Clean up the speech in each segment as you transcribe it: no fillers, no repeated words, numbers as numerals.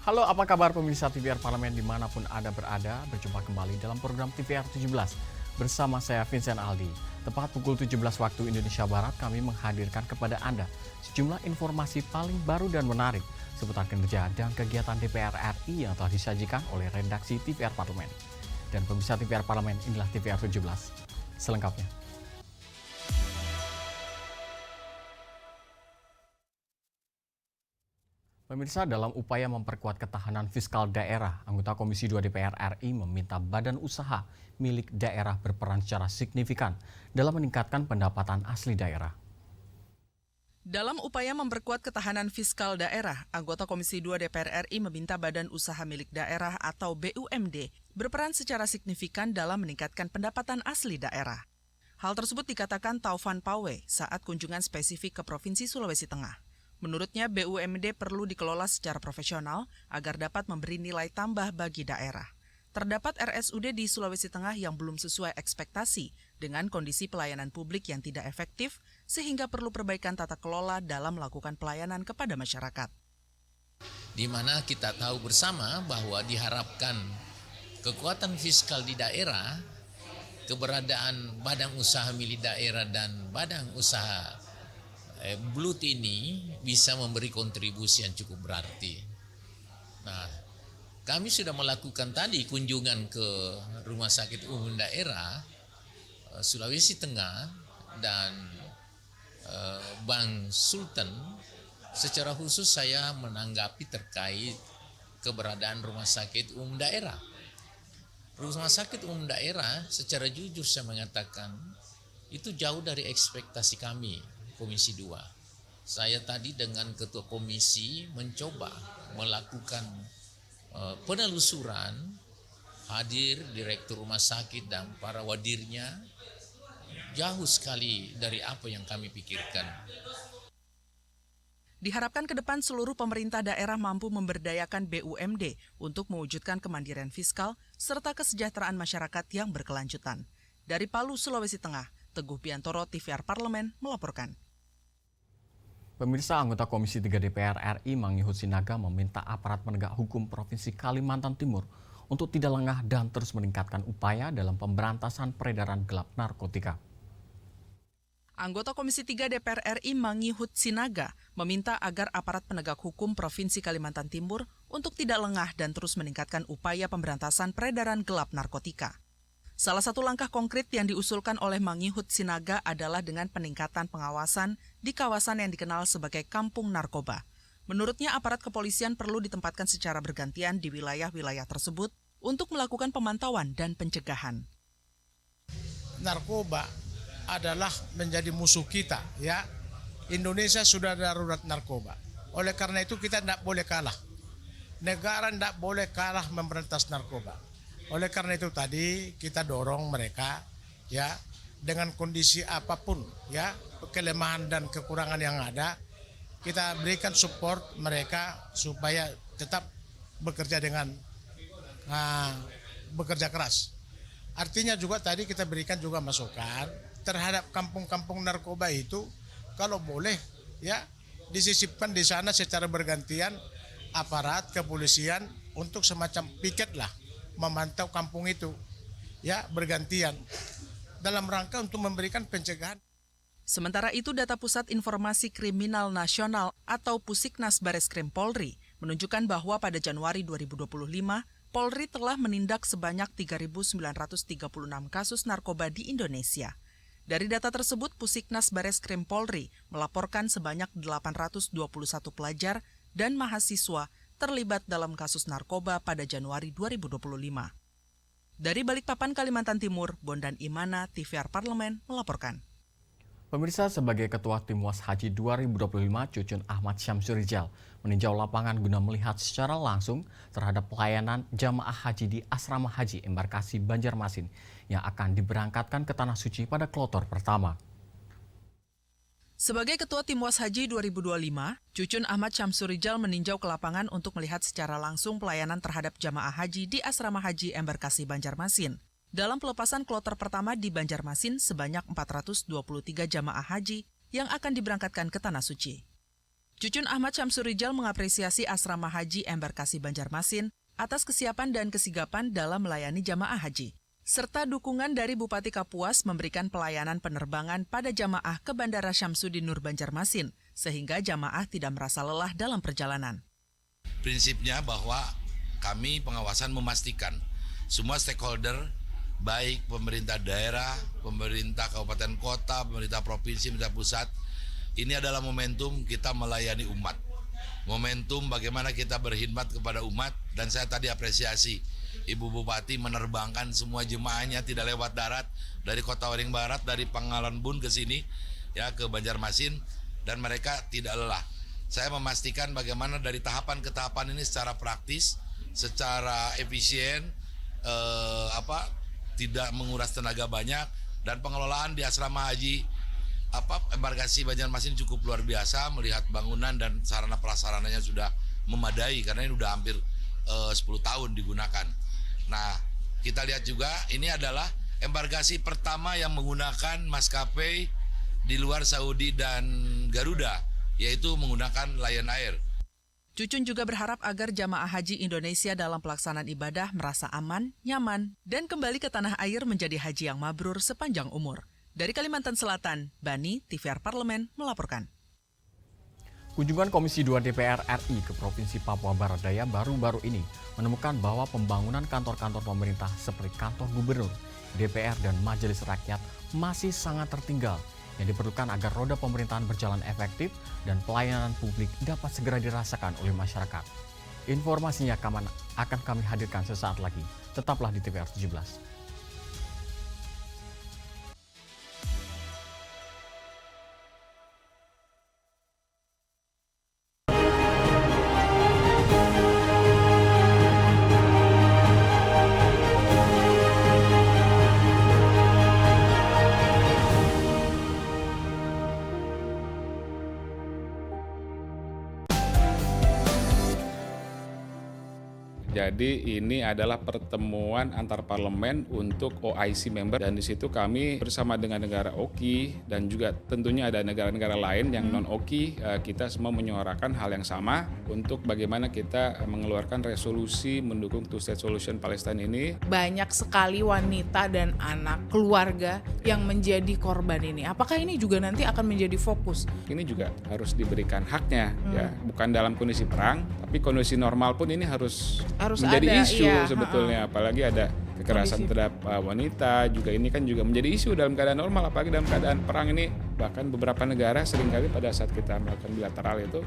Halo, apa kabar pemirsa TVR Parlemen dimanapun Anda berada? Berjumpa kembali dalam program TVR 17 bersama saya Vincent Aldi. Tepat pukul 17 waktu Indonesia Barat, kami menghadirkan kepada Anda sejumlah informasi paling baru dan menarik seputar kinerja dan kegiatan DPR RI yang telah disajikan oleh redaksi TVR Parlemen. Dan pemirsa TVR Parlemen, inilah TVR 17 selengkapnya. Pemirsa, dalam upaya memperkuat ketahanan fiskal daerah, anggota Komisi 2 DPR RI meminta badan usaha milik daerah berperan secara signifikan dalam meningkatkan pendapatan asli daerah. Dalam upaya memperkuat ketahanan fiskal daerah, anggota Komisi 2 DPR RI meminta badan usaha milik daerah atau BUMD berperan secara signifikan dalam meningkatkan pendapatan asli daerah. Hal tersebut dikatakan Taufan Pawe saat kunjungan spesifik ke Provinsi Sulawesi Tengah. Menurutnya, BUMD perlu dikelola secara profesional agar dapat memberi nilai tambah bagi daerah. Terdapat RSUD di Sulawesi Tengah yang belum sesuai ekspektasi dengan kondisi pelayanan publik yang tidak efektif, sehingga perlu perbaikan tata kelola dalam melakukan pelayanan kepada masyarakat. Di mana kita tahu bersama bahwa diharapkan kekuatan fiskal di daerah, keberadaan badan usaha milik daerah dan badan usaha BLUT ini bisa memberi kontribusi yang cukup berarti. Nah, kami sudah melakukan tadi kunjungan ke Rumah Sakit Umum Daerah Sulawesi Tengah dan Bang Sultan. Secara khusus saya menanggapi terkait keberadaan Rumah Sakit Umum Daerah. Rumah Sakit Umum Daerah secara jujur saya mengatakan itu jauh dari ekspektasi kami. Komisi 2. Saya tadi dengan Ketua Komisi mencoba melakukan penelusuran, hadir Direktur Rumah Sakit dan para wadirnya, jauh sekali dari apa yang kami pikirkan. Diharapkan ke depan seluruh pemerintah daerah mampu memberdayakan BUMD untuk mewujudkan kemandirian fiskal serta kesejahteraan masyarakat yang berkelanjutan. Dari Palu, Sulawesi Tengah, Teguh Biantoro, TVR Parlemen melaporkan. Pemirsa, anggota Komisi 3 DPR RI Mangyihut Sinaga meminta aparat penegak hukum Provinsi Kalimantan Timur untuk tidak lengah dan terus meningkatkan upaya dalam pemberantasan peredaran gelap narkotika. Anggota Komisi 3 DPR RI Mangyihut Sinaga meminta agar aparat penegak hukum Provinsi Kalimantan Timur untuk tidak lengah dan terus meningkatkan upaya pemberantasan peredaran gelap narkotika. Salah satu langkah konkret yang diusulkan oleh Mangyihut Sinaga adalah dengan peningkatan pengawasan di kawasan yang dikenal sebagai kampung narkoba. Menurutnya, aparat kepolisian perlu ditempatkan secara bergantian di wilayah-wilayah tersebut untuk melakukan pemantauan dan pencegahan. Narkoba adalah menjadi musuh kita, ya. Indonesia sudah darurat narkoba. Oleh karena itu kita tidak boleh kalah. Negara tidak boleh kalah memberantas narkoba. Oleh karena itu tadi kita dorong mereka, ya, dengan kondisi apapun, ya, kelemahan dan kekurangan yang ada, kita berikan support mereka supaya tetap bekerja dengan bekerja keras. Artinya juga tadi kita berikan juga masukan terhadap kampung-kampung narkoba itu, kalau boleh, ya, disisipkan di sana secara bergantian aparat kepolisian untuk semacam piket lah, memantau kampung itu, ya, bergantian dalam rangka untuk memberikan pencegahan. Sementara itu, data Pusat Informasi Kriminal Nasional atau Pusiknas Bareskrim Polri menunjukkan bahwa pada Januari 2025, Polri telah menindak sebanyak 3.936 kasus narkoba di Indonesia. Dari data tersebut, Pusiknas Bareskrim Polri melaporkan sebanyak 821 pelajar dan mahasiswa terlibat dalam kasus narkoba pada Januari 2025. Dari Balikpapan, Kalimantan Timur, Bondan Imana, TVR Parlemen melaporkan. Pemirsa, sebagai Ketua Tim Was Haji 2025, Cucun Ahmad Syamsurijal meninjau lapangan guna melihat secara langsung terhadap pelayanan jamaah haji di Asrama Haji Embarkasi Banjarmasin yang akan diberangkatkan ke Tanah Suci pada kloter pertama. Sebagai Ketua Tim Was Haji 2025, Cucun Ahmad Syamsurijal meninjau ke lapangan untuk melihat secara langsung pelayanan terhadap jamaah haji di Asrama Haji Embarkasi Banjarmasin. Dalam pelepasan kloter pertama di Banjarmasin, sebanyak 423 jamaah haji yang akan diberangkatkan ke Tanah Suci. Cucun Ahmad Syamsurijal mengapresiasi Asrama Haji Embarkasi Banjarmasin atas kesiapan dan kesigapan dalam melayani jamaah haji, serta dukungan dari Bupati Kapuas memberikan pelayanan penerbangan pada jamaah ke Bandara Syamsuddin Nur Banjarmasin, sehingga jamaah tidak merasa lelah dalam perjalanan. Prinsipnya bahwa kami pengawasan memastikan semua stakeholder, baik pemerintah daerah, pemerintah kabupaten kota, pemerintah provinsi, pemerintah pusat, ini adalah momentum kita melayani umat. Momentum bagaimana kita berkhidmat kepada umat, dan saya tadi apresiasi Ibu Bupati menerbangkan semua jemaahnya tidak lewat darat dari Kota Waringin Barat, dari Pangkalan Bun ke sini ya ke Banjarmasin, dan mereka tidak lelah. Saya memastikan bagaimana dari tahapan ke tahapan ini secara praktis, secara efisien, tidak menguras tenaga banyak, dan pengelolaan di asrama haji embarkasi Banjarmasin cukup luar biasa, melihat bangunan dan sarana prasarananya sudah memadai karena ini sudah hampir 10 tahun digunakan. Nah, kita lihat juga ini adalah embarkasi pertama yang menggunakan maskapai di luar Saudi dan Garuda, yaitu menggunakan Lion Air. Cucun juga berharap agar jamaah haji Indonesia dalam pelaksanaan ibadah merasa aman, nyaman, dan kembali ke tanah air menjadi haji yang mabrur sepanjang umur. Dari Kalimantan Selatan, Bani, TVR Parlemen melaporkan. Kunjungan Komisi 2 DPR RI ke Provinsi Papua Barat Daya baru-baru ini menemukan bahwa pembangunan kantor-kantor pemerintah seperti kantor gubernur, DPR, dan Majelis Rakyat masih sangat tertinggal, yang diperlukan agar roda pemerintahan berjalan efektif dan pelayanan publik dapat segera dirasakan oleh masyarakat. Informasinya akan kami hadirkan sesaat lagi. Tetaplah di TVR 17. Jadi ini adalah pertemuan antar parlemen untuk OIC member, dan di situ kami bersama dengan negara OKI dan juga tentunya ada negara-negara lain yang non OKI, kita semua menyuarakan hal yang sama untuk bagaimana kita mengeluarkan resolusi mendukung two state solution Palestina ini. Banyak sekali wanita dan anak keluarga yang menjadi korban ini. Apakah ini juga nanti akan menjadi fokus? Ini juga harus diberikan haknya, ya, bukan dalam kondisi perang, tapi kondisi normal pun ini harus menjadi ada, isu iya, sebetulnya, apalagi ada kekerasan terhadap wanita juga, ini kan juga menjadi isu dalam keadaan normal, apalagi dalam keadaan perang ini. Bahkan beberapa negara seringkali pada saat kita melakukan bilateral itu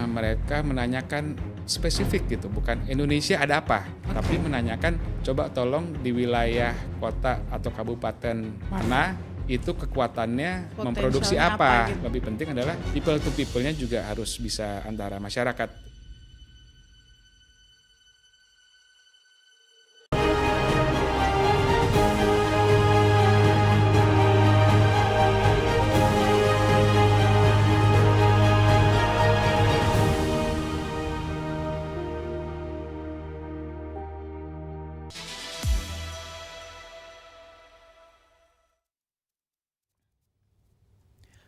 mereka menanyakan spesifik gitu, bukan Indonesia ada apa, tapi menanyakan coba tolong di wilayah kota atau kabupaten mana itu kekuatannya memproduksi apa gitu. Lebih penting adalah people to people-nya juga harus bisa antara masyarakat.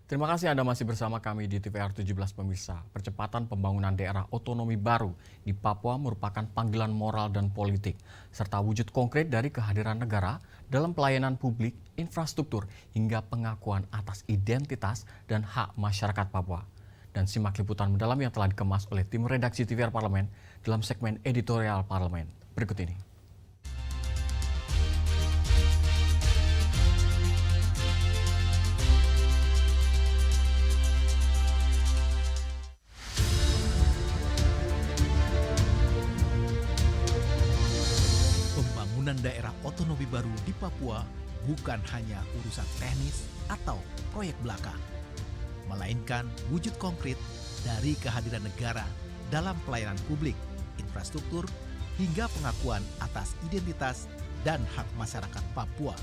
Terima kasih Anda masih bersama kami di TVR 17 pemirsa. Percepatan pembangunan daerah otonomi baru di Papua merupakan panggilan moral dan politik, serta wujud konkret dari kehadiran negara dalam pelayanan publik, infrastruktur, hingga pengakuan atas identitas dan hak masyarakat Papua. Dan simak liputan mendalam yang telah dikemas oleh tim redaksi TVR Parlemen dalam segmen editorial Parlemen. Berikut ini. Daerah otonomi baru di Papua bukan hanya urusan teknis atau proyek belaka, melainkan wujud konkret dari kehadiran negara dalam pelayanan publik, infrastruktur, hingga pengakuan atas identitas dan hak masyarakat Papua.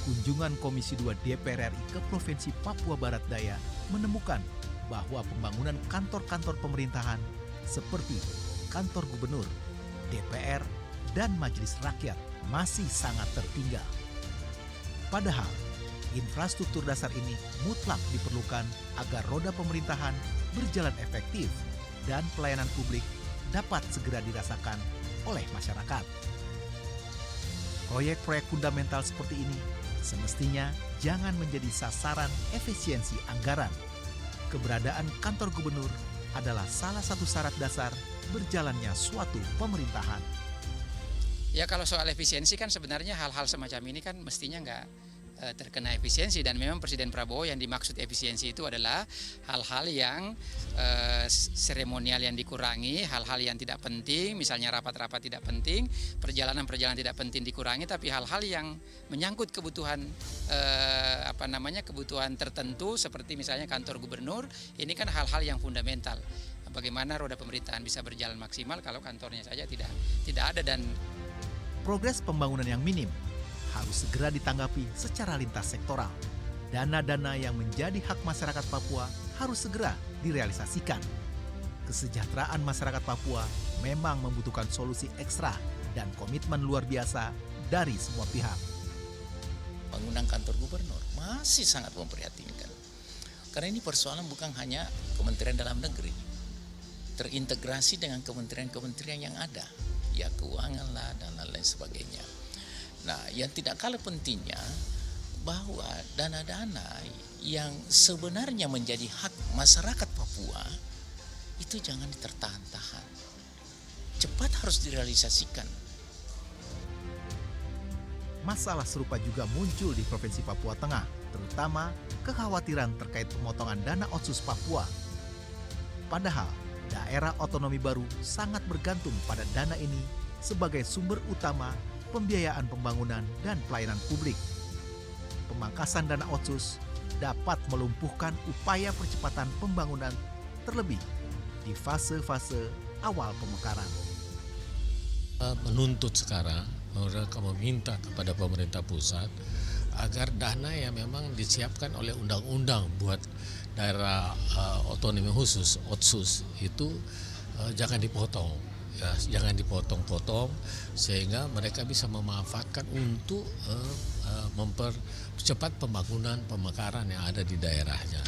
Kunjungan Komisi 2 DPR RI ke Provinsi Papua Barat Daya menemukan bahwa pembangunan kantor-kantor pemerintahan seperti kantor gubernur, DPR, dan Majelis Rakyat masih sangat tertinggal. Padahal, infrastruktur dasar ini mutlak diperlukan agar roda pemerintahan berjalan efektif dan pelayanan publik dapat segera dirasakan oleh masyarakat. Proyek-proyek fundamental seperti ini semestinya jangan menjadi sasaran efisiensi anggaran. Keberadaan kantor gubernur adalah salah satu syarat dasar berjalannya suatu pemerintahan. Ya kalau soal efisiensi kan sebenarnya hal-hal semacam ini kan mestinya nggak terkena efisiensi, dan memang Presiden Prabowo yang dimaksud efisiensi itu adalah hal-hal yang seremonial yang dikurangi, hal-hal yang tidak penting, misalnya rapat-rapat tidak penting, perjalanan-perjalanan tidak penting dikurangi, tapi hal-hal yang menyangkut kebutuhan kebutuhan tertentu seperti misalnya kantor gubernur, ini kan hal-hal yang fundamental. Bagaimana roda pemerintahan bisa berjalan maksimal kalau kantornya saja tidak ada, dan progres pembangunan yang minim harus segera ditanggapi secara lintas sektoral. Dana-dana yang menjadi hak masyarakat Papua harus segera direalisasikan. Kesejahteraan masyarakat Papua memang membutuhkan solusi ekstra dan komitmen luar biasa dari semua pihak. Bangunan kantor gubernur masih sangat memprihatinkan. Karena ini persoalan bukan hanya Kementerian Dalam Negeri, terintegrasi dengan kementerian-kementerian yang ada, ya keuangan lah dan lain-lain sebagainya. Nah, yang tidak kalah pentingnya bahwa dana-dana yang sebenarnya menjadi hak masyarakat Papua itu jangan ditertahan-tahan. Cepat harus direalisasikan. Masalah serupa juga muncul di Provinsi Papua Tengah, terutama kekhawatiran terkait pemotongan dana Otsus Papua. Padahal, daerah otonomi baru sangat bergantung pada dana ini sebagai sumber utama pembiayaan pembangunan dan pelayanan publik. Pemangkasan dana Otsus dapat melumpuhkan upaya percepatan pembangunan, terlebih di fase-fase awal pemekaran. Menuntut sekarang, mereka meminta kepada pemerintah pusat agar dana yang memang disiapkan oleh undang-undang buat daerah otonomi khusus (Otsus) itu jangan dipotong. Ya, jangan dipotong-potong sehingga mereka bisa memanfaatkan untuk mempercepat pembangunan pemekaran yang ada di daerahnya.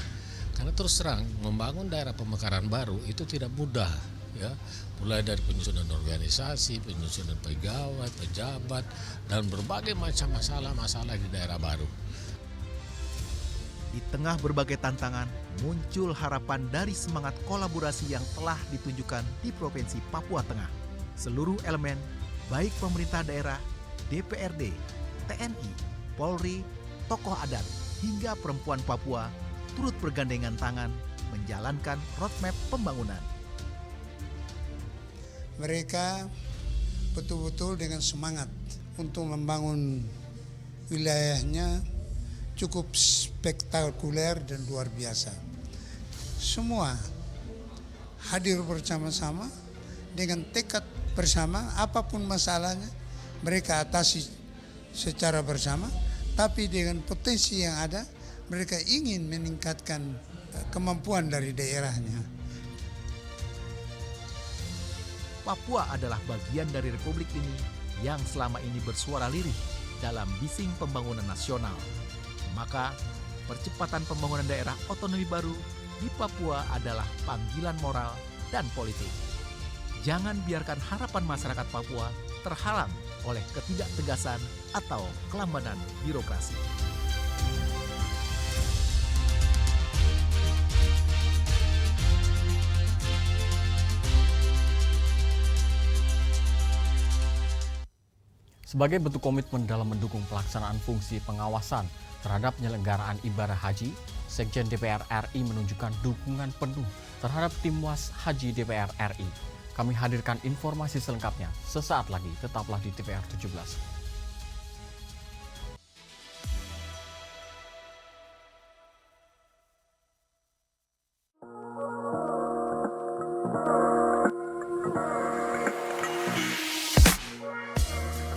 Karena terus terang membangun daerah pemekaran baru itu tidak mudah, ya. Mulai dari penyusunan organisasi, penyusunan pegawai, pejabat, dan berbagai macam masalah-masalah di daerah baru. Di tengah berbagai tantangan, muncul harapan dari semangat kolaborasi yang telah ditunjukkan di Provinsi Papua Tengah. Seluruh elemen, baik pemerintah daerah, DPRD, TNI, Polri, tokoh adat, hingga perempuan Papua turut bergandengan tangan menjalankan roadmap pembangunan. Mereka betul-betul dengan semangat untuk membangun wilayahnya cukup spektakuler dan luar biasa. Semua hadir bersama-sama dengan tekad bersama, apapun masalahnya mereka atasi secara bersama, tapi dengan potensi yang ada mereka ingin meningkatkan kemampuan dari daerahnya. Papua adalah bagian dari republik ini yang selama ini bersuara lirih dalam bising pembangunan nasional. Maka, percepatan pembangunan daerah otonomi baru di Papua adalah panggilan moral dan politik. Jangan biarkan harapan masyarakat Papua terhalang oleh ketidaktegasan atau kelambanan birokrasi. Sebagai bentuk komitmen dalam mendukung pelaksanaan fungsi pengawasan terhadap penyelenggaraan ibadah haji, Sekjen DPR RI menunjukkan dukungan penuh terhadap tim Was Haji DPR RI. Kami hadirkan informasi selengkapnya sesaat lagi, tetaplah di TVR 17.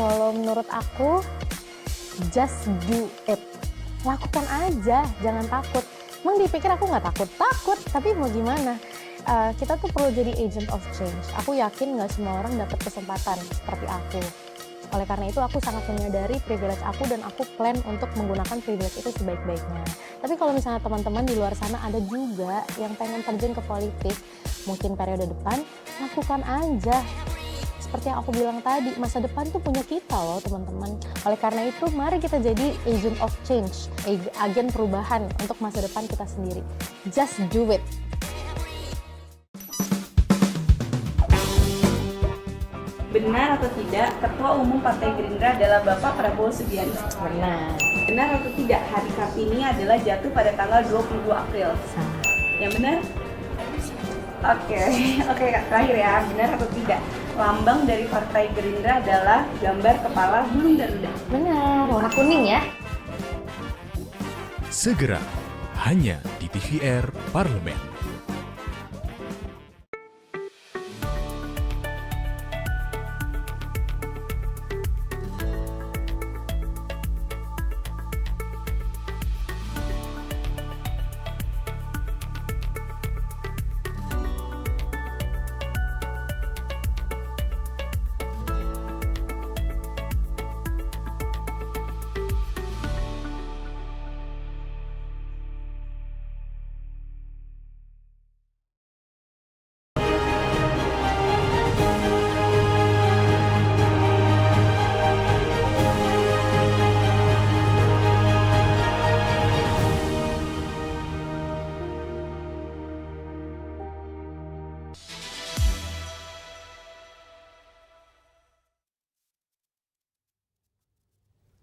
Kalau menurut aku, just do it. Lakukan aja, jangan takut. Emang dipikir aku nggak takut? Takut, tapi mau gimana? Kita tuh perlu jadi agent of change. Aku yakin nggak semua orang dapat kesempatan seperti aku. Oleh karena itu aku sangat menyadari privilege aku dan aku plan untuk menggunakan privilege itu sebaik-baiknya. Tapi kalau misalnya teman-teman di luar sana ada juga yang pengen terjun ke politik, mungkin periode depan, lakukan aja. Seperti yang aku bilang tadi, masa depan tuh punya kita loh teman-teman. Oleh karena itu, mari kita jadi agent of change, agen perubahan untuk masa depan kita sendiri. Just do it. Benar atau tidak, Ketua Umum Partai Gerindra adalah Bapak Prabowo Subianto? Benar. Benar atau tidak, hari Kartini adalah jatuh pada tanggal 22 April? Salah. Yang benar? Oke, terakhir ya, benar atau tidak, lambang dari Partai Gerindra adalah gambar kepala burung Garuda? Benar, warna kuning ya. Segera, hanya di TVR Parlemen.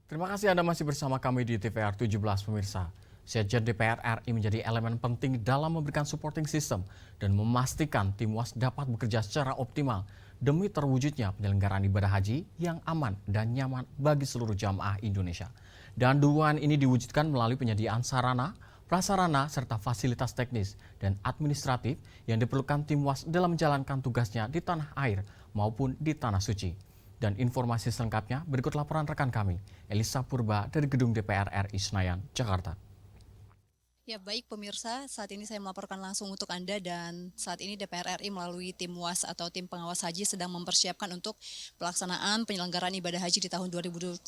Terima kasih Anda masih bersama kami di TVR 17 pemirsa. Sekjen DPR RI menjadi elemen penting dalam memberikan supporting system dan memastikan tim UAS dapat bekerja secara optimal demi terwujudnya penyelenggaraan ibadah haji yang aman dan nyaman bagi seluruh jamaah Indonesia. Dan dukungan ini diwujudkan melalui penyediaan sarana, prasarana, serta fasilitas teknis dan administratif yang diperlukan tim UAS dalam menjalankan tugasnya di tanah air maupun di tanah suci. Dan informasi selengkapnya berikut laporan rekan kami, Elisa Purba dari Gedung DPR RI Senayan, Jakarta. Ya baik pemirsa, saat ini saya melaporkan langsung untuk Anda dan saat ini DPR RI melalui tim UAS atau tim pengawas haji sedang mempersiapkan untuk pelaksanaan penyelenggaraan ibadah haji di tahun 2025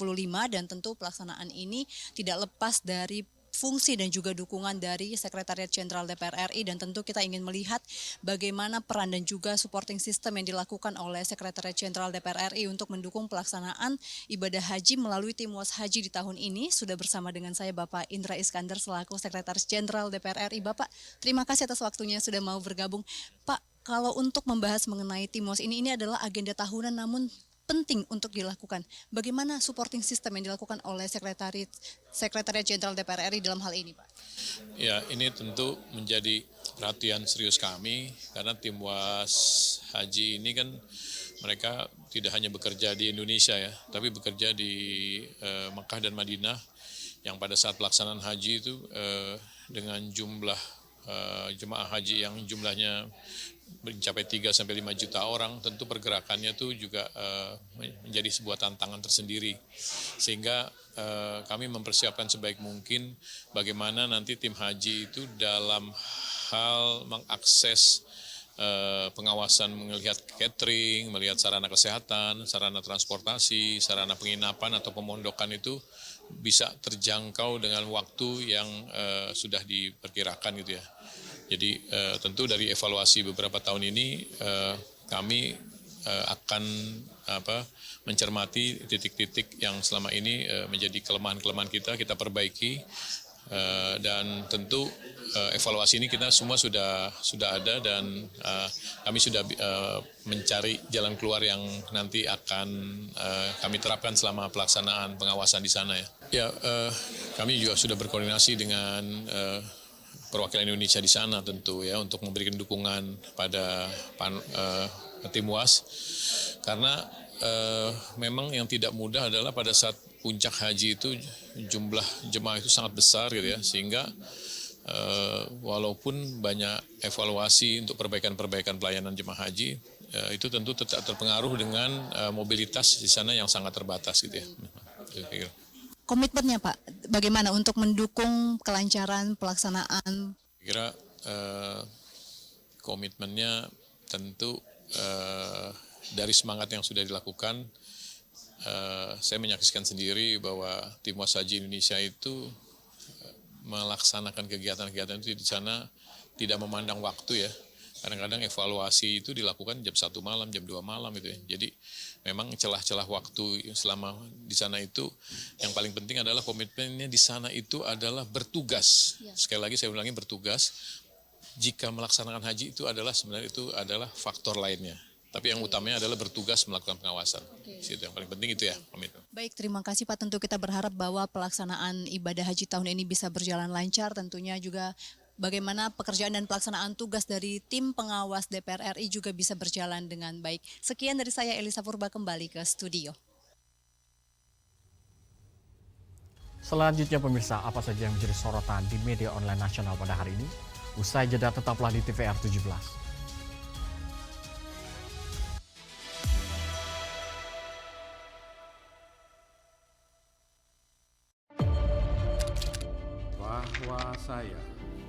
dan tentu pelaksanaan ini tidak lepas dari fungsi dan juga dukungan dari Sekretariat Jenderal DPR RI dan tentu kita ingin melihat bagaimana peran dan juga supporting system yang dilakukan oleh Sekretariat Jenderal DPR RI untuk mendukung pelaksanaan ibadah haji melalui tim UAS haji di tahun ini. Sudah bersama dengan saya Bapak Indra Iskandar selaku Sekretaris Jenderal DPR RI. Bapak, terima kasih atas waktunya sudah mau bergabung. Pak, kalau untuk membahas mengenai tim UAS ini adalah agenda tahunan namun penting untuk dilakukan. Bagaimana supporting system yang dilakukan oleh Sekretariat Jenderal DPR RI dalam hal ini, Pak? Ya, ini tentu menjadi perhatian serius kami karena tim UAS haji ini kan mereka tidak hanya bekerja di Indonesia ya, tapi bekerja di Mekah dan Madinah yang pada saat pelaksanaan haji itu dengan jumlah jemaah haji yang jumlahnya mencapai 3-5 juta orang, tentu pergerakannya itu juga menjadi sebuah tantangan tersendiri. Sehingga kami mempersiapkan sebaik mungkin bagaimana nanti tim haji itu dalam hal mengakses pengawasan, melihat catering, melihat sarana kesehatan, sarana transportasi, sarana penginapan atau pemondokan itu bisa terjangkau dengan waktu yang sudah diperkirakan gitu ya. Jadi tentu dari evaluasi beberapa tahun ini kami akan mencermati titik-titik yang selama ini menjadi kelemahan-kelemahan kita perbaiki dan tentu evaluasi ini kita semua sudah ada dan kami sudah mencari jalan keluar yang nanti akan kami terapkan selama pelaksanaan pengawasan di sana ya. Ya kami juga sudah berkoordinasi dengan perwakilan Indonesia di sana tentu ya untuk memberikan dukungan pada tim UAS karena memang yang tidak mudah adalah pada saat puncak haji itu jumlah jemaah itu sangat besar gitu ya sehingga walaupun banyak evaluasi untuk perbaikan pelayanan jemaah haji itu tentu tetap terpengaruh dengan mobilitas di sana yang sangat terbatas gitu ya. Komitmennya Pak, bagaimana untuk mendukung kelancaran pelaksanaan? Kira komitmennya tentu dari semangat yang sudah dilakukan saya menyaksikan sendiri bahwa Timwas Haji Indonesia itu melaksanakan kegiatan-kegiatan itu di sana tidak memandang waktu ya. Kadang-kadang evaluasi itu dilakukan jam 1 malam, jam 2 malam gitu ya. Jadi memang celah-celah waktu selama di sana itu yang paling penting adalah komitmennya di sana itu adalah bertugas. Sekali lagi saya ulangi, bertugas. Jika melaksanakan haji itu adalah sebenarnya itu adalah faktor lainnya. Tapi yang utamanya adalah bertugas melakukan pengawasan. Itu yang paling penting itu ya, komitmen. Baik, terima kasih Pak. Tentu kita berharap bahwa pelaksanaan ibadah haji tahun ini bisa berjalan lancar. Tentunya juga bagaimana pekerjaan dan pelaksanaan tugas dari tim pengawas DPR RI juga bisa berjalan dengan baik. Sekian dari saya, Elisa Purba, kembali ke studio. Selanjutnya pemirsa, apa saja yang menjadi sorotan di media online nasional pada hari ini? Usai jeda tetaplah di TVR 17.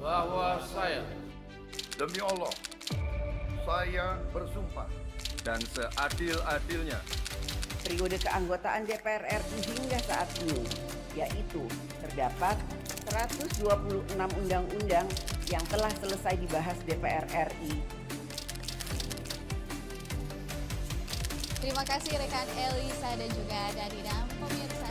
Bahwa saya demi Allah, saya bersumpah dan seadil-adilnya periode keanggotaan DPR RI hingga saat ini, yaitu terdapat 126 undang-undang yang telah selesai dibahas DPR RI. Terima kasih rekan Elisa dan juga Danina. Pemirsa,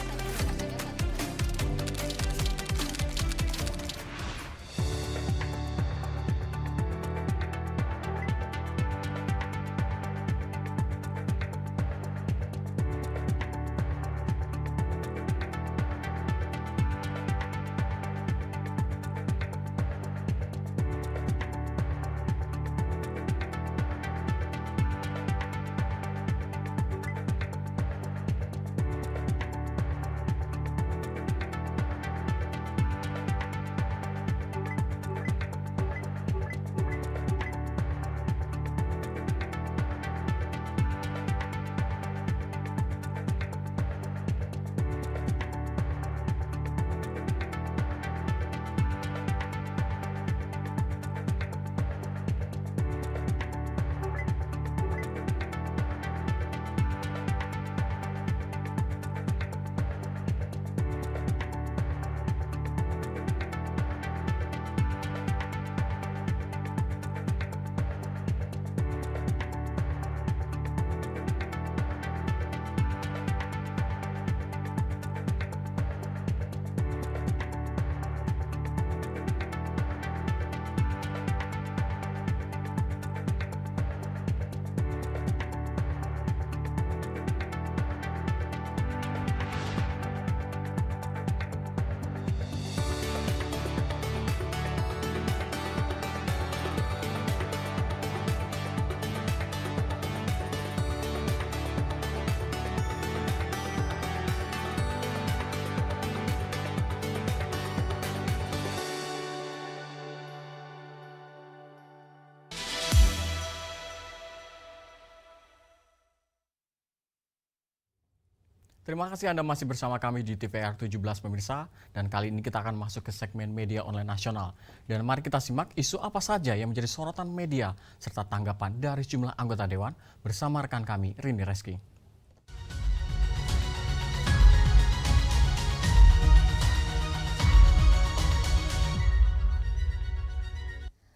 terima kasih Anda masih bersama kami di TVR 17 pemirsa, dan kali ini kita akan masuk ke segmen media online nasional. Dan mari kita simak isu apa saja yang menjadi sorotan media serta tanggapan dari sejumlah anggota Dewan bersama rekan kami Rini Reski.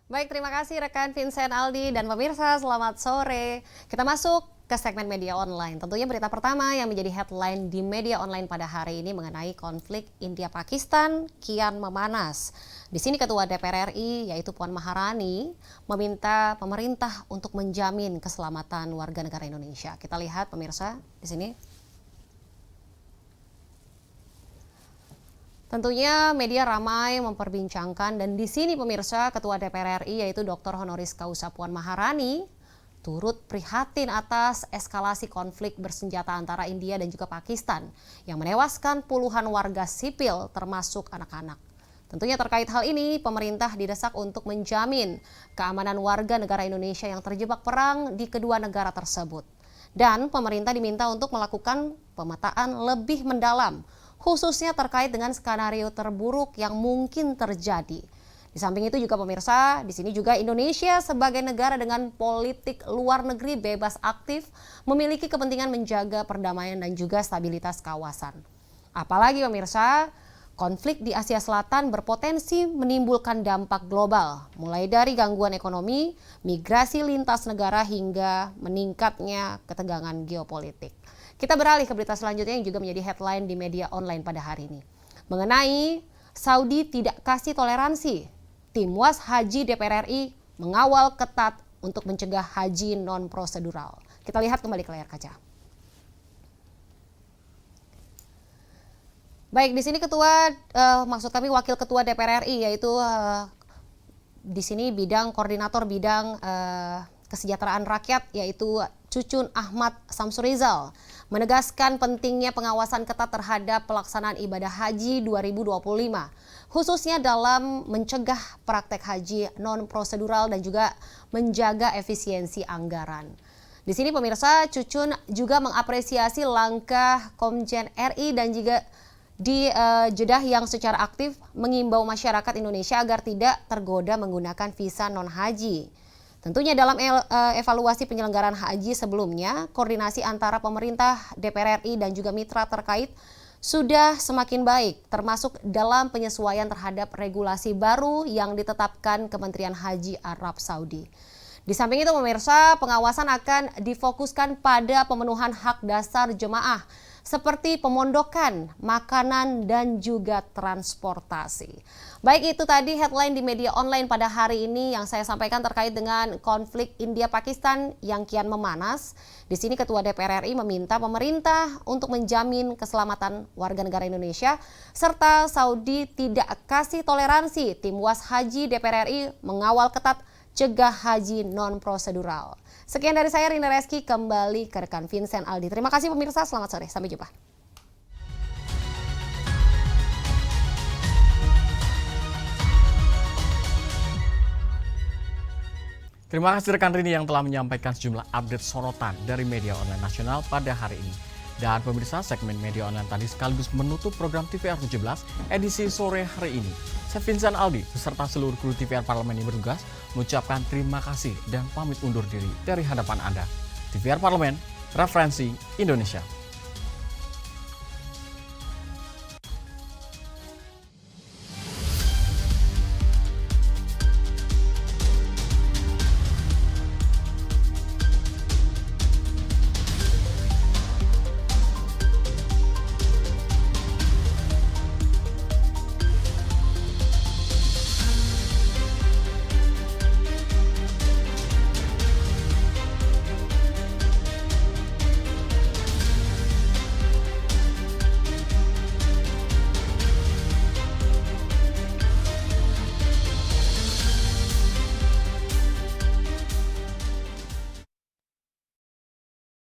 Baik, terima kasih rekan Vincent Aldi dan pemirsa, selamat sore. Kita masuk ke segmen media online. Tentunya berita pertama yang menjadi headline di media online pada hari ini mengenai konflik India-Pakistan kian memanas. Di sini Ketua DPR RI yaitu Puan Maharani meminta pemerintah untuk menjamin keselamatan warga negara Indonesia. Kita lihat pemirsa di sini. Tentunya media ramai memperbincangkan, dan di sini pemirsa Ketua DPR RI yaitu Dr. Honoris Causa Puan Maharani turut prihatin atas eskalasi konflik bersenjata antara India dan juga Pakistan yang menewaskan puluhan warga sipil termasuk anak-anak. Tentunya terkait hal ini, pemerintah didesak untuk menjamin keamanan warga negara Indonesia yang terjebak perang di kedua negara tersebut. Dan pemerintah diminta untuk melakukan pemetaan lebih mendalam, khususnya terkait dengan skenario terburuk yang mungkin terjadi. Di samping itu juga pemirsa, di sini juga Indonesia sebagai negara dengan politik luar negeri bebas aktif memiliki kepentingan menjaga perdamaian dan juga stabilitas kawasan. Apalagi pemirsa, konflik di Asia Selatan berpotensi menimbulkan dampak global, mulai dari gangguan ekonomi, migrasi lintas negara hingga meningkatnya ketegangan geopolitik. Kita beralih ke berita selanjutnya yang juga menjadi headline di media online pada hari ini. Mengenai Saudi tidak kasih toleransi, tim Was Haji DPR RI mengawal ketat untuk mencegah haji non-prosedural. Kita lihat kembali ke layar kaca. Baik, di sini Wakil Ketua DPR RI, yaitu di sini koordinator bidang kesejahteraan rakyat, yaitu Cucun Ahmad Samsurizal, menegaskan pentingnya pengawasan ketat terhadap pelaksanaan ibadah haji 2025, khususnya dalam mencegah praktek haji non-prosedural dan juga menjaga efisiensi anggaran. Di sini pemirsa, Cucun juga mengapresiasi langkah Komjen RI dan juga di Jeddah yang secara aktif mengimbau masyarakat Indonesia agar tidak tergoda menggunakan visa non-haji. Tentunya dalam evaluasi penyelenggaraan haji sebelumnya, koordinasi antara pemerintah, DPR RI dan juga mitra terkait sudah semakin baik, termasuk dalam penyesuaian terhadap regulasi baru yang ditetapkan Kementerian Haji Arab Saudi. Di samping itu pemirsa, pengawasan akan difokuskan pada pemenuhan hak dasar jemaah seperti pemondokan, makanan, dan juga transportasi. Baik, itu tadi headline di media online pada hari ini yang saya sampaikan terkait dengan konflik India-Pakistan yang kian memanas. Di sini Ketua DPR RI meminta pemerintah untuk menjamin keselamatan warga negara Indonesia, serta Saudi tidak kasih toleransi. Tim Was Haji DPR RI mengawal ketat cegah haji non-prosedural. Sekian dari saya, Rina Reski, kembali ke rekan Vincent Aldi. Terima kasih pemirsa, selamat sore, sampai jumpa. Terima kasih rekan Rini yang telah menyampaikan sejumlah update sorotan dari media online nasional pada hari ini. Dan pemirsa, segmen media online tadi sekaligus menutup program TVR 17 edisi sore hari ini. Saya Vincent Aldi beserta seluruh kru TVR Parlemen yang bertugas mengucapkan terima kasih dan pamit undur diri dari hadapan Anda. TVR Parlemen, referensi Indonesia.